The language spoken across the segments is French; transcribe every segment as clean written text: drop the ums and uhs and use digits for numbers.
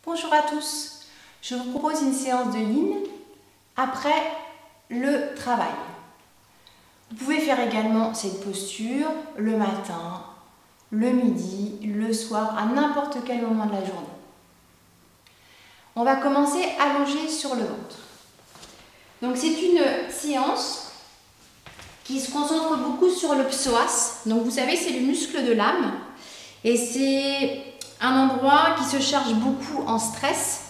Bonjour à tous, je vous propose une séance de yin après le travail. Vous pouvez faire également cette posture le matin, le midi, le soir, à n'importe quel moment de la journée. On va commencer allongé sur le ventre. Donc c'est une séance qui se concentre beaucoup sur le psoas. Donc vous savez, c'est le muscle de l'âme et c'est un endroit qui se charge beaucoup en stress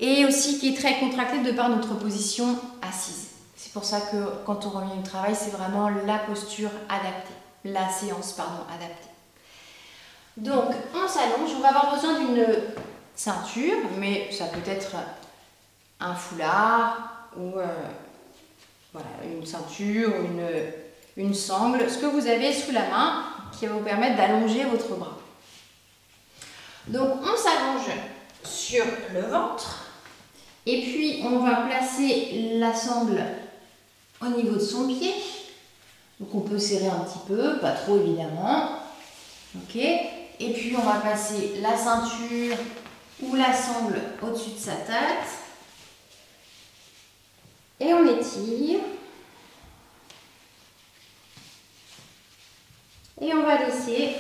et aussi qui est très contracté de par notre position assise. C'est pour ça que quand on revient du travail, c'est vraiment la posture adaptée, la séance adaptée. Donc on s'allonge, on va avoir besoin d'une ceinture, mais ça peut être un foulard ou voilà, une ceinture ou une sangle, ce que vous avez sous la main qui va vous permettre d'allonger votre bras. Donc on s'allonge sur le ventre et puis on va placer la sangle au niveau de son pied. Donc on peut serrer un petit peu, pas trop évidemment. Ok. Et puis on va placer la ceinture ou la sangle au-dessus de sa tête. Et on étire. Et on va laisser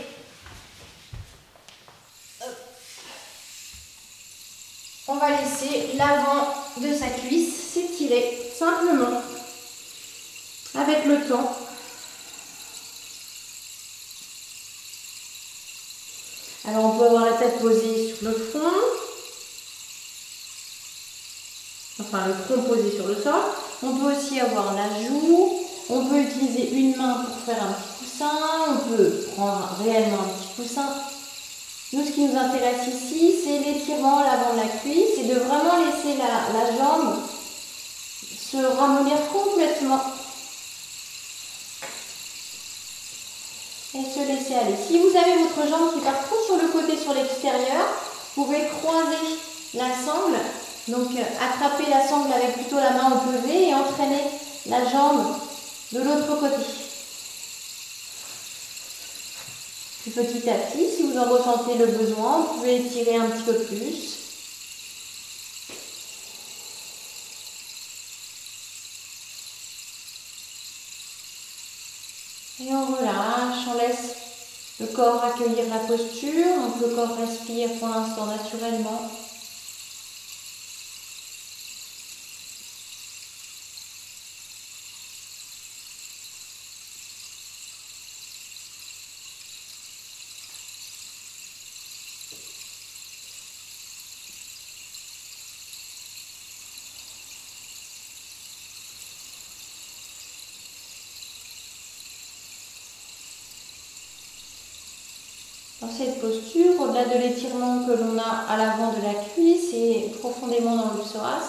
l'avant de sa cuisse s'étirer simplement avec le temps. Alors on peut avoir la tête posée sur le front, enfin le front posé sur le sol. On peut aussi avoir la joue, on peut utiliser une main pour faire un petit coussin, on peut prendre réellement un petit coussin. Nous, ce qui nous intéresse ici, c'est l'étirement à l'avant de la cuisse et de vraiment laisser la jambe se ramollir complètement et se laisser aller. Si vous avez votre jambe qui part trop sur le côté, sur l'extérieur, vous pouvez croiser la sangle, donc attraper la sangle avec plutôt la main opposée et entraîner la jambe de l'autre côté. Puis petit à petit, si vous en ressentez le besoin, vous pouvez étirer un petit peu plus. Et on relâche, on laisse le corps accueillir la posture, donc le corps respire pour l'instant naturellement. Dans cette posture, au-delà de l'étirement que l'on a à l'avant de la cuisse et profondément dans le psoas,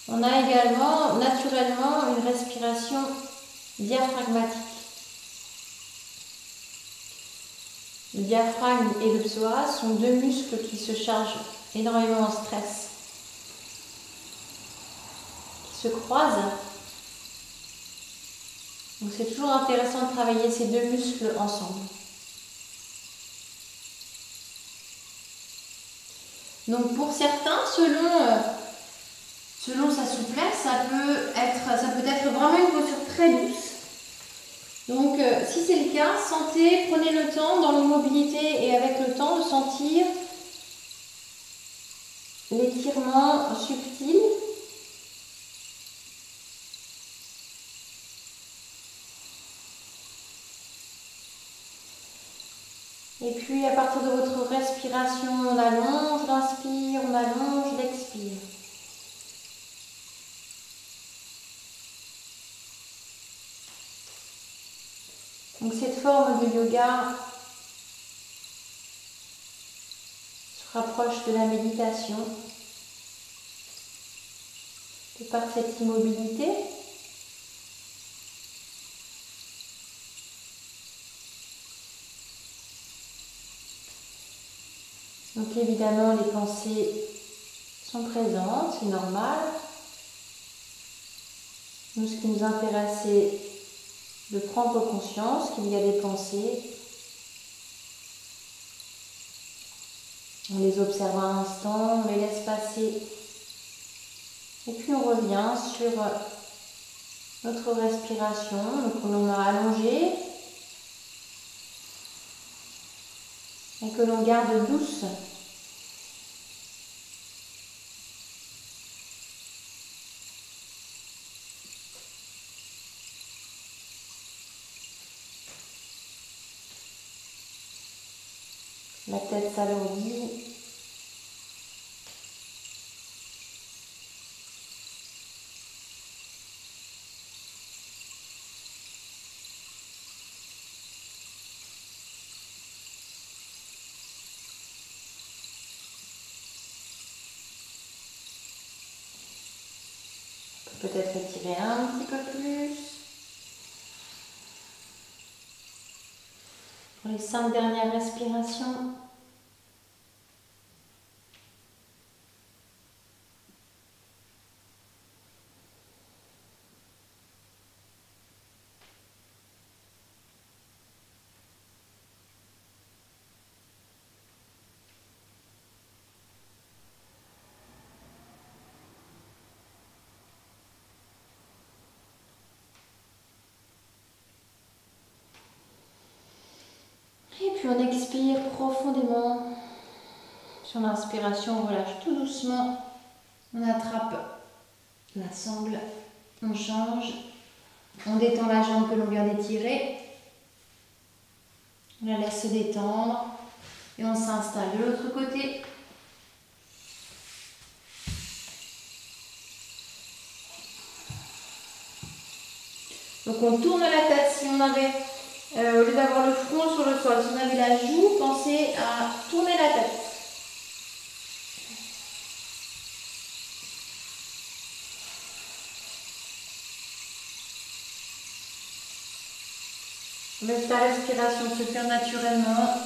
on a également naturellement une respiration diaphragmatique. Le diaphragme et le psoas sont deux muscles qui se chargent énormément en stress, qui se croisent. Donc c'est toujours intéressant de travailler ces deux muscles ensemble. Donc pour certains, selon sa souplesse, ça peut être vraiment une posture très douce. Donc si c'est le cas, prenez le temps dans l'immobilité et avec le temps de sentir l'étirement subtil. Et puis à partir de votre respiration, on allonge, l'inspire, on allonge, l'expire. Donc cette forme de yoga se rapproche de la méditation de par cette immobilité. Donc évidemment, les pensées sont présentes, c'est normal. Nous, ce qui nous intéresse, c'est de prendre conscience qu'il y a des pensées On les observe un instant, on les laisse passer. Et puis on revient sur notre respiration, donc on a allongé et que l'on garde douce. La tête s'alourdit. On peut peut-être étirer un petit peu plus. Pour les 5 dernières respirations. Et puis on expire profondément. Sur l'inspiration, on relâche tout doucement. On attrape la sangle, on change. On détend la jambe que l'on vient d'étirer. On la laisse se détendre. Et on s'installe de l'autre côté. Donc on tourne la tête. Si on avait, au lieu d'avoir le front sur le sol, si on avait la joue, pensez à tourner la tête. Laisse la respiration se faire naturellement.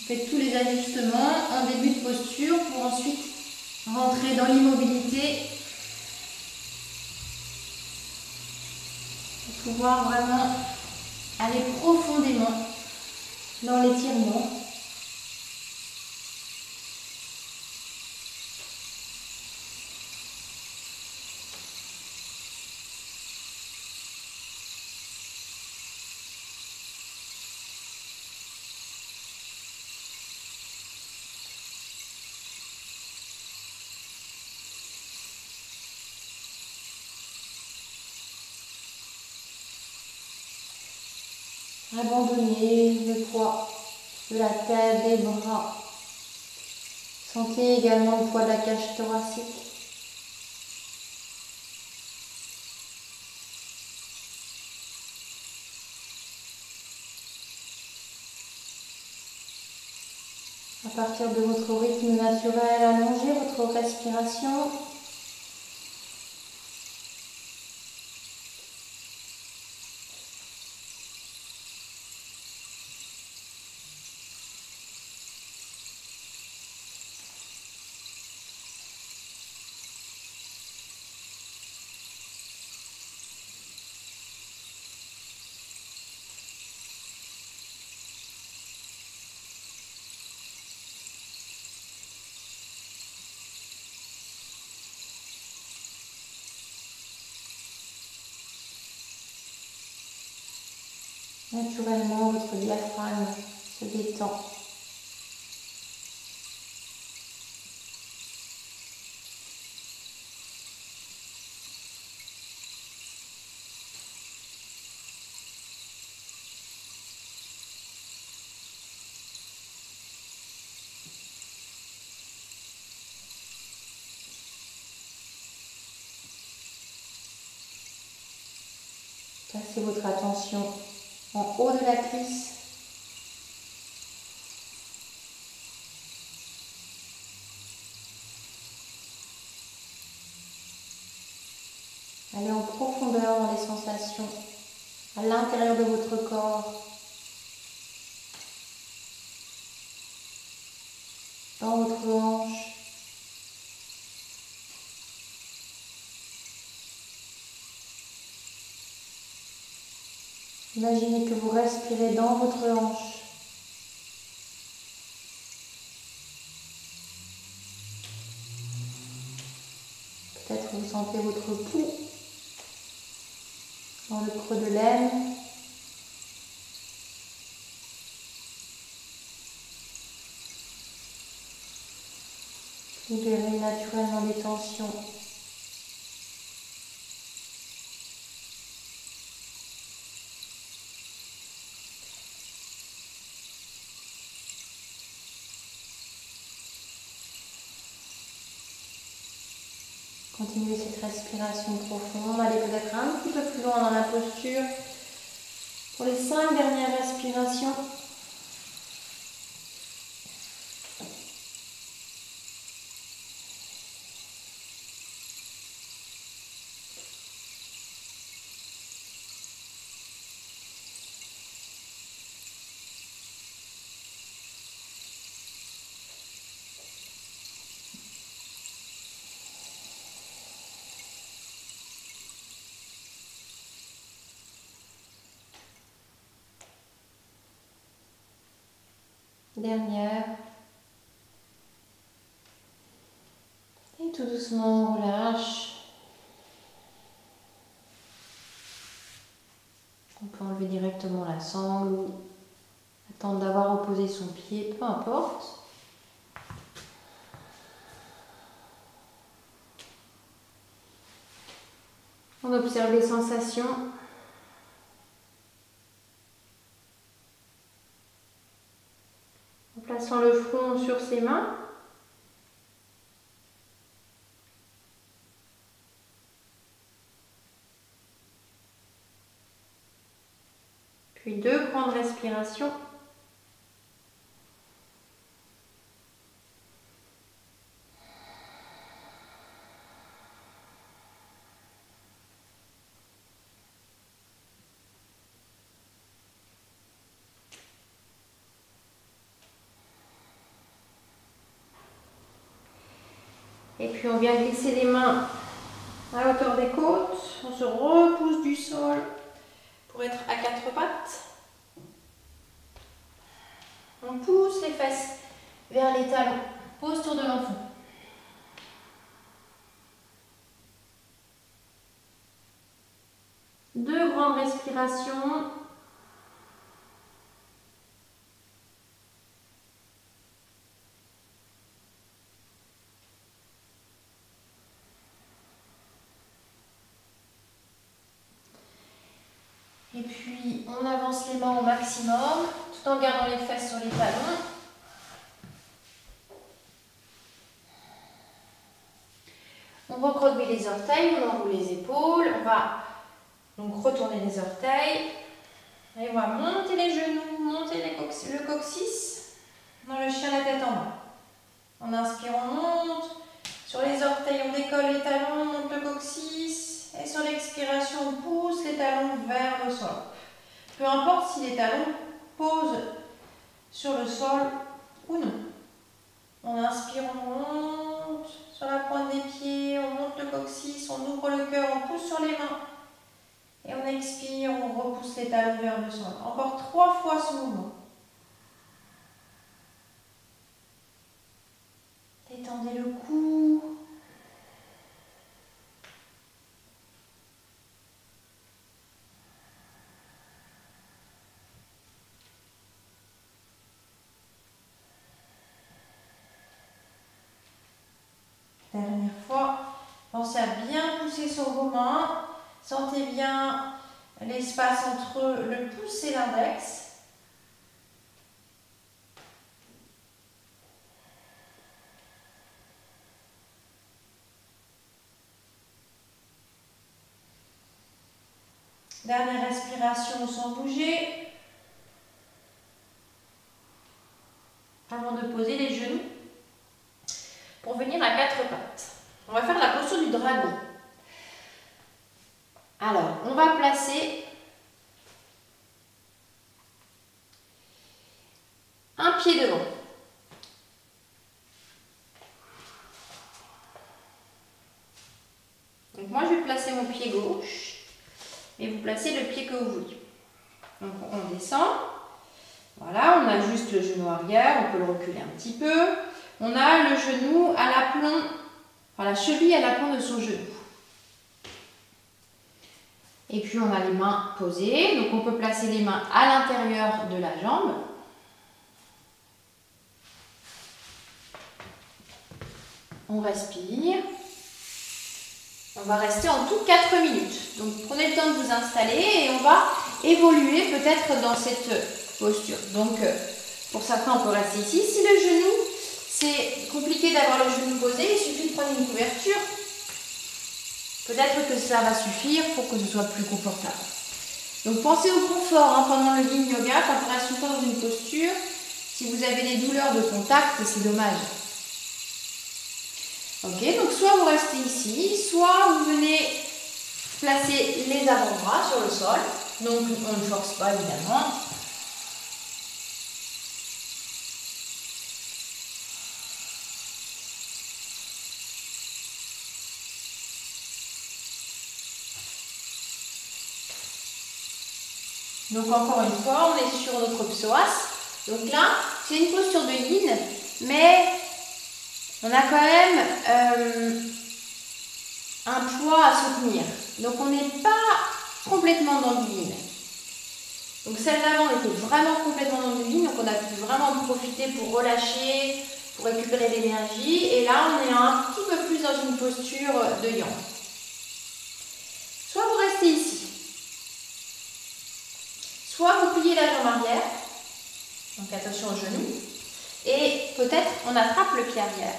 Faites tous les ajustements en début de posture pour ensuite rentrer dans l'immobilité. Pour pouvoir vraiment aller profondément dans l'étirement. Abandonnez le poids de la tête, des bras. Sentez également le poids de la cage thoracique. À partir de votre rythme naturel, allongez votre respiration. Naturellement, votre diaphragme se détend. Placez votre attention en haut de la cuisse. Allez en profondeur dans les sensations à l'intérieur de votre corps, dans votre hanche. Imaginez que vous respirez dans votre hanche. Peut-être vous sentez votre pouls dans le creux de l'aine. Libérez naturellement les tensions. Continuez cette respiration profonde. Allez peut-être un petit peu plus loin dans la posture. Pour les 5 dernières respirations. Dernière. Et tout doucement, on relâche. On peut enlever directement la sangle ou attendre d'avoir opposé son pied, peu importe. On observe les sensations. En plaçant le front sur ses mains. Puis 2 grandes respirations. Et puis on vient glisser les mains à la hauteur des côtes. On se repousse du sol pour être à 4 pattes. On pousse les fesses vers les talons. Posture de l'enfant. Deux grandes respirations. Et puis on avance les mains au maximum, tout en gardant les fesses sur les talons. On recroqueville les orteils, on enroule les épaules, on va donc retourner les orteils. Et on va monter les genoux, monter le coccyx dans le chien la tête en bas. On inspire, on monte. Sur les orteils, on décolle les talons, on monte le coccyx. Et sur l'expiration, on pousse les talons vers le sol. Peu importe si les talons posent sur le sol ou non. On inspire, on monte sur la pointe des pieds, on monte le coccyx, on ouvre le cœur, on pousse sur les mains. Et on expire, on repousse les talons vers le sol. Encore 3 fois ce mouvement. Détendez le cou. Dernière fois, pensez à bien pousser sur vos mains. Sentez bien l'espace entre le pouce et l'index. Dernière respiration sans bouger. Avant de poser les genoux pour venir à 4 pattes. On va faire la posture du dragon. Alors, on va placer un pied devant. Donc moi, je vais placer mon pied gauche et vous placez le pied que vous voulez. descend. Voilà, on a juste le genou arrière, on peut le reculer un petit peu. On a le genou à l'aplomb, enfin la cheville à l'aplomb de son genou. Et puis on a les mains posées, donc on peut placer les mains à l'intérieur de la jambe. On respire. On va rester en tout 4 minutes. Donc prenez le temps de vous installer et on va évoluer peut-être dans cette posture. Donc pour certains on peut rester ici. Si le genou, c'est compliqué d'avoir le genou posé, il suffit de prendre une couverture. Peut-être que ça va suffire pour que ce soit plus confortable. Donc pensez au confort pendant le yin yoga, quand on reste tout le temps dans une posture. Si vous avez des douleurs de contact, c'est dommage. Ok, donc soit vous restez ici, soit vous venez placer les avant-bras sur le sol. Donc on ne force pas évidemment. Donc encore une fois, on est sur notre psoas. Donc là, c'est une posture de yin, mais on a quand même un poids à soutenir. Donc on n'est pas complètement dans le yin. Donc celle d'avant était vraiment complètement dans le yin, donc on a pu vraiment profiter pour relâcher, pour récupérer l'énergie. Et là, on est un petit peu plus dans une posture de yang. Soit vous restez ici. Soit vous pliez la jambe arrière, donc attention au genou, et peut-être on attrape le pied arrière.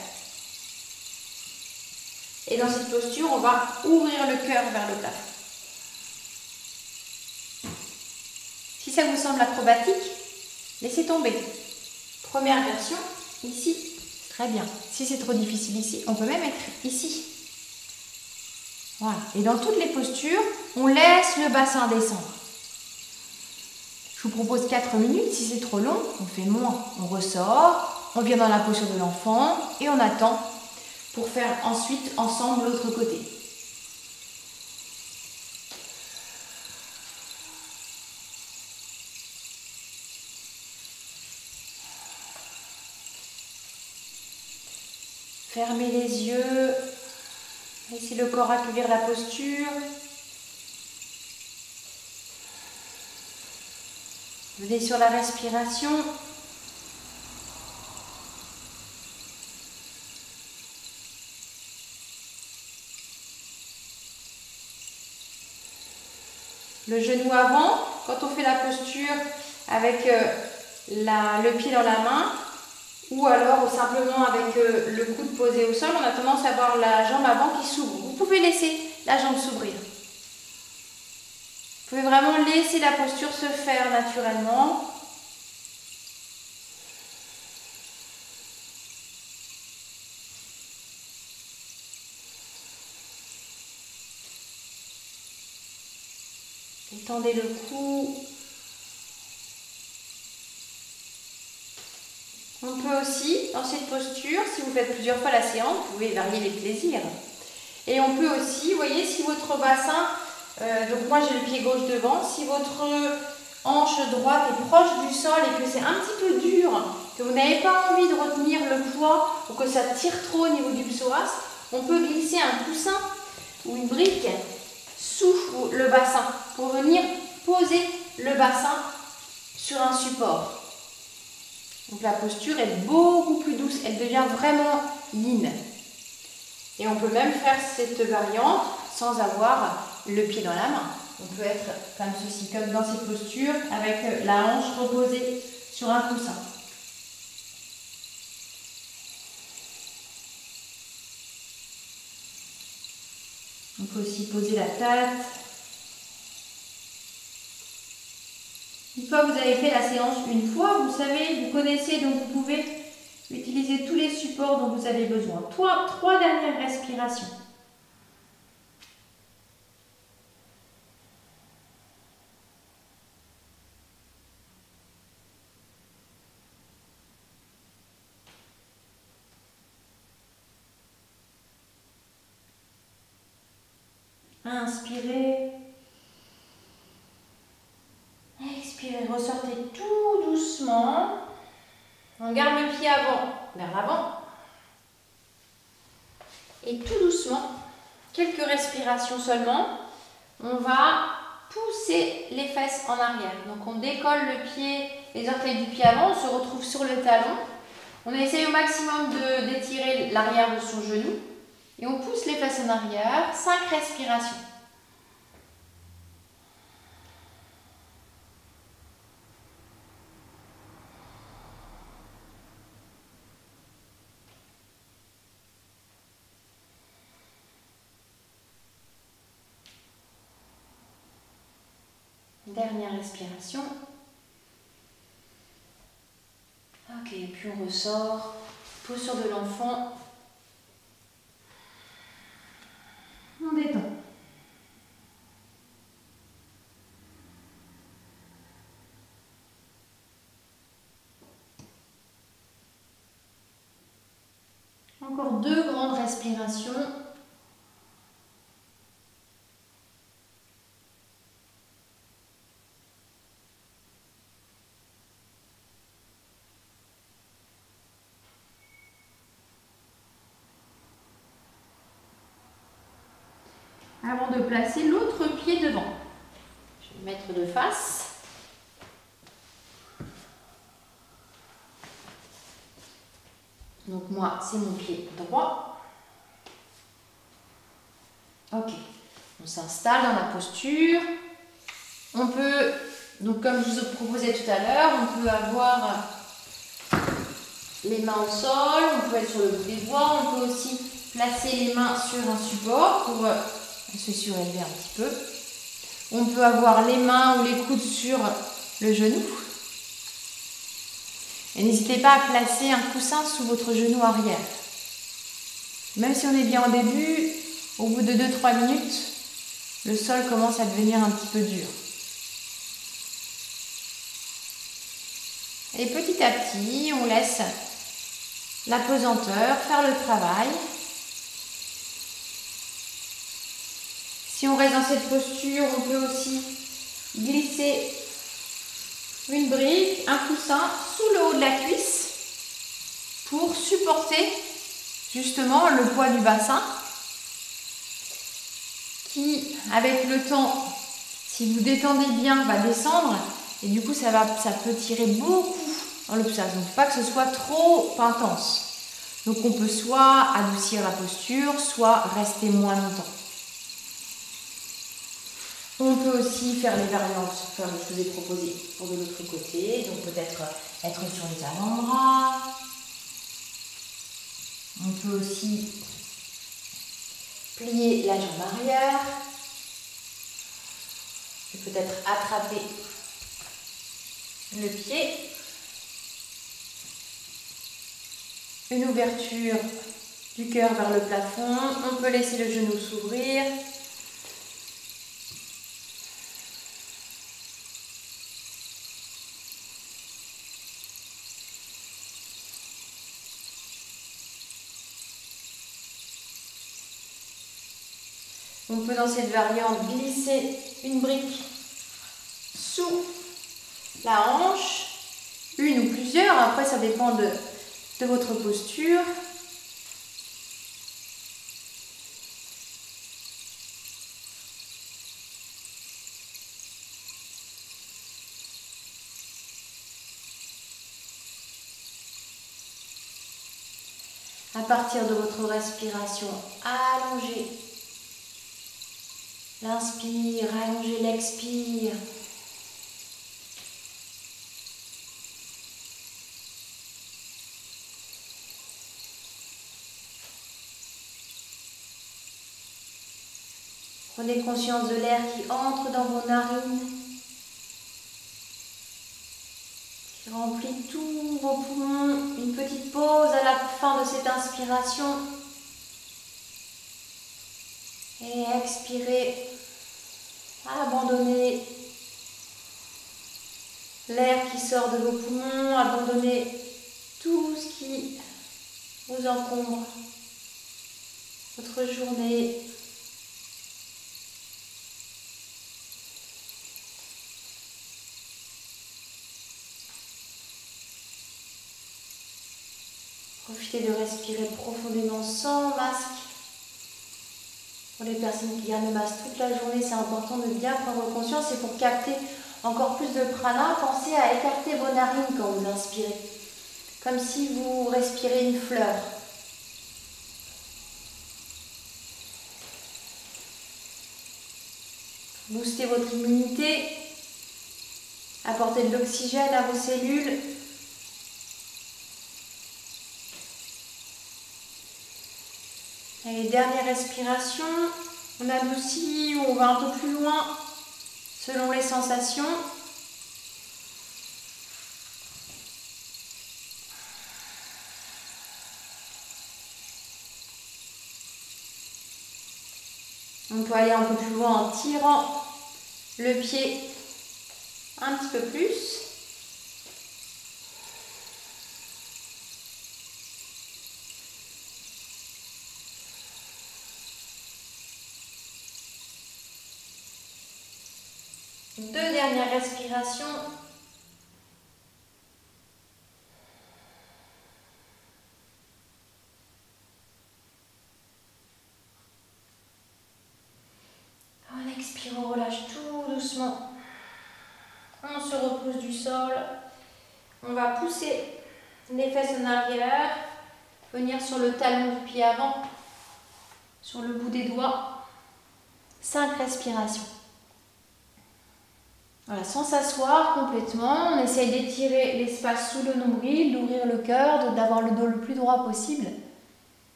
Et dans cette posture, on va ouvrir le cœur vers le plafond. Si ça vous semble acrobatique, laissez tomber. Première version, ici, très bien. Si c'est trop difficile ici, on peut même être ici. Voilà. Et dans toutes les postures, on laisse le bassin descendre. Je vous propose 4 minutes, si c'est trop long, on fait moins. On ressort, on vient dans la posture de l'enfant et on attend pour faire ensuite ensemble l'autre côté. Fermez les yeux, laissez le corps accueillir la posture. Venez sur la respiration. Le genou avant, quand on fait la posture avec le pied dans la main, ou alors simplement avec le coude posé au sol, on a tendance à avoir la jambe avant qui s'ouvre. Vous pouvez laisser la jambe s'ouvrir. Vous pouvez vraiment laisser la posture se faire naturellement. Étendez le cou. On peut aussi, dans cette posture, si vous faites plusieurs fois la séance, vous pouvez varier les plaisirs. Et on peut aussi, vous voyez, si votre bassin, donc moi j'ai le pied gauche devant, si votre hanche droite est proche du sol et que c'est un petit peu dur, que vous n'avez pas envie de retenir le poids ou que ça tire trop au niveau du psoas, on peut glisser un coussin ou une brique sous le bassin pour venir poser le bassin sur un support. Donc la posture est beaucoup plus douce, elle devient vraiment yin. Et on peut même faire cette variante sans avoir le pied dans la main. On peut être comme ceci, comme dans cette posture, avec la hanche reposée sur un coussin. On peut aussi poser la tête. Une fois que vous avez fait la séance une fois, vous savez, vous connaissez, donc vous pouvez utiliser tous les supports dont vous avez besoin. Trois dernières respirations. Inspirez. Expirez. Expirez, ressortez tout doucement. On garde le pied avant vers l'avant. Et tout doucement, quelques respirations seulement, on va pousser les fesses en arrière. Donc on décolle le pied, les orteils du pied avant, on se retrouve sur le talon. On essaye au maximum d'étirer l'arrière de son genou. Et on pousse les fesses en arrière, 5 respirations. Dernière respiration. Ok, puis on ressort. Posture de l'enfant. On détend. Encore 2 grandes respirations. Avant de placer l'autre pied devant. Je vais le mettre de face. Donc moi, c'est mon pied droit. Ok. On s'installe dans la posture. On peut, donc comme je vous proposais tout à l'heure, on peut avoir les mains au sol, on peut être sur le bout des doigts, on peut aussi placer les mains sur un support pour se surélever un petit peu. On peut avoir les mains ou les coudes sur le genou. Et n'hésitez pas à placer un coussin sous votre genou arrière. Même si on est bien au début, au bout de 2-3 minutes, le sol commence à devenir un petit peu dur. Et petit à petit, on laisse la pesanteur faire le travail. Si on reste dans cette posture, on peut aussi glisser une brique, un coussin sous le haut de la cuisse pour supporter justement le poids du bassin qui, avec le temps, si vous détendez bien, va descendre et du coup ça peut tirer beaucoup dans le psoas. Donc pas que ce soit trop intense. Donc on peut soit adoucir la posture, soit rester moins longtemps. On peut aussi faire les variantes, comme je vous ai proposé pour de l'autre côté. Donc peut-être être sur les avant-bras. On peut aussi plier la jambe arrière. Et peut-être attraper le pied. Une ouverture du cœur vers le plafond. On peut laisser le genou s'ouvrir. On peut dans cette variante glisser une brique sous la hanche, une ou plusieurs, après ça dépend de votre posture. À partir de votre respiration, allongez. L'inspire, allongez l'expire. Prenez conscience de l'air qui entre dans vos narines, qui remplit tous vos poumons. Une petite pause à la fin de cette inspiration. Et expirez. Abandonnez l'air qui sort de vos poumons, abandonnez tout ce qui vous encombre, votre journée. Profitez de respirer profondément sans masque. Pour les personnes qui gardent le masque toute la journée, c'est important de bien prendre conscience et pour capter encore plus de prana, pensez à écarter vos narines quand vous inspirez, comme si vous respirez une fleur. Boostez votre immunité, apportez de l'oxygène à vos cellules. Et dernière respiration, on adoucit ou on va un peu plus loin selon les sensations. On peut aller un peu plus loin en tirant le pied un petit peu plus. Deux dernières respirations. On expire, on relâche tout doucement. On se repose du sol. On va pousser les fesses en arrière, venir sur le talon du pied avant, sur le bout des doigts. 5 respirations. Voilà, sans s'asseoir complètement, on essaye d'étirer l'espace sous le nombril, d'ouvrir le cœur, d'avoir le dos le plus droit possible.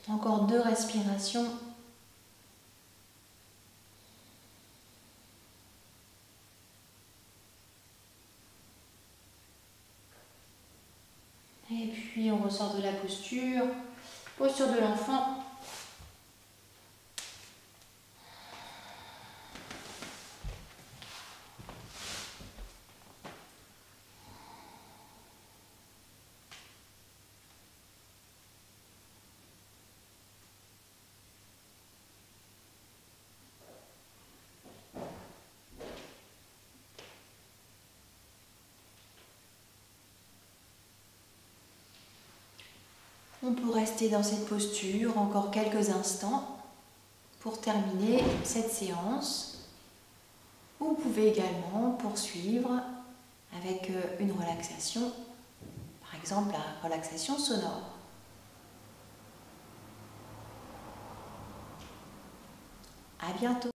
Encore 2 respirations. Et puis on ressort de la posture, posture de l'enfant. On peut rester dans cette posture encore quelques instants pour terminer cette séance. Vous pouvez également poursuivre avec une relaxation, par exemple la relaxation sonore. À bientôt.